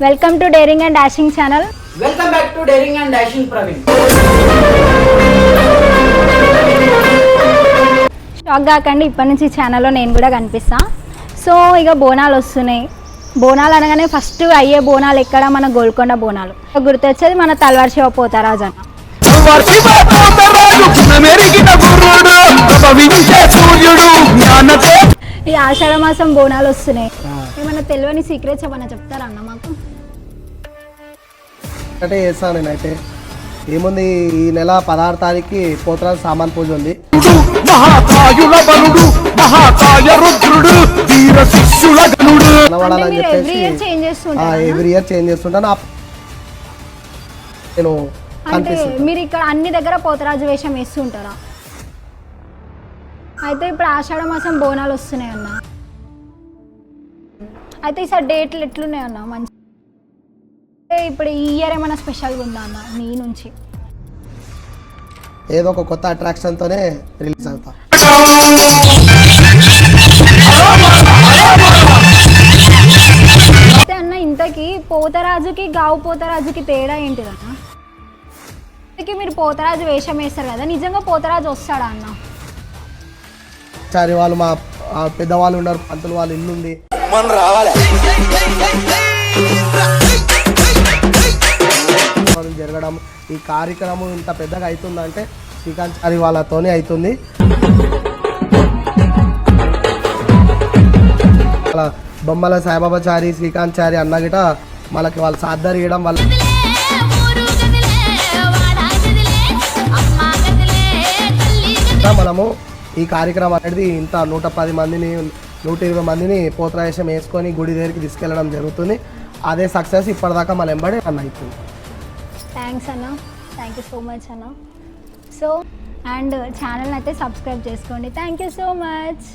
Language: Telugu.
Welcome to daring and dashing channel. Welcome back to daring and dashing Praveen. Shock కాకండి, ఇప్పటి నుంచి ఛానల్లో నేను కూడా కనిపిస్తా. సో ఇక బోనాలు వస్తున్నాయి. బోనాలు అనగానే ఫస్ట్ అయ్యే బోనాలు ఎక్కడ? మన గోల్కొండ బోనాలు గుర్తొచ్చేది మన తల్వార్ శివ పోతారాజు అన్న. ఈ ఆషాఢ మాసం బోనాలు వస్తున్నాయి. ఏమన్నా తెలియని సీక్రెట్స్ ఏమన్నా చెప్తారా అన్న మాకు? అంటే చేస్తాను నేనైతే. ఏముంది, ఈ నెల 16 తారీఖుకి పోతరాజు సామాన్ పూజ ఉంది. ఎవ్రీ ఇయర్ చేంజ్ చేస్తుంటాను. నేను అంటే మీరు ఇక్కడ అన్ని దగ్గర పోతరాజు వేషం వేస్తుంటారా? అయితే ఇప్పుడు ఆషాఢ మాసం బోనాలు వస్తున్నాయి అన్న. అయితే ఈసారి డేట్లు ఎట్లున్నాయి అన్న? మంచి ఇప్పుడు ఈ ఇయర్ ఏమైనా స్పెషల్గా ఉందా అన్న మీ నుంచి? ఏదో ఒక కొత్త అట్రాక్షన్తోనే రిలీజ్ అవుతా. అయితే అన్న, ఇంతకీ పోతరాజుకి గావు పోతరాజుకి తేడా ఏంటిదన్న? మీరు పోతరాజు వేషం వేస్తారు కదా, నిజంగా పోతరాజు వస్తాడా అన్న? సరే, వాళ్ళు మా పెద్దవాళ్ళు ఉన్నారు, పంతులు వాళ్ళ ఇల్లు ఉంది, జరగడం. ఈ కార్యక్రమం ఇంత పెద్దగా అవుతుందంటే శ్రీకాంత్ చారి వాళ్ళతోనే అవుతుంది. అలా బొమ్మల సాయిబాబా చారి, శ్రీకాంత్ చారి అన్న గిట మనకి వాళ్ళు సాధన ఇవ్వడం వల్ల మనము ఈ కార్యక్రమం అనేది ఇంత 110 మందిని 120 మందిని పోతరాజం వేసుకొని గుడి దగ్గరికి తీసుకెళ్ళడం జరుగుతుంది. అదే సక్సెస్ ఇప్పటిదాకా మన ఎంబడి రన్ అవుతుంది. థ్యాంక్స్ అన్న, థ్యాంక్ యూ సో మచ్ అన్న. సో అండ్ ఛానల్ అయితే సబ్స్క్రైబ్ చేసుకోండి. Thank you so much.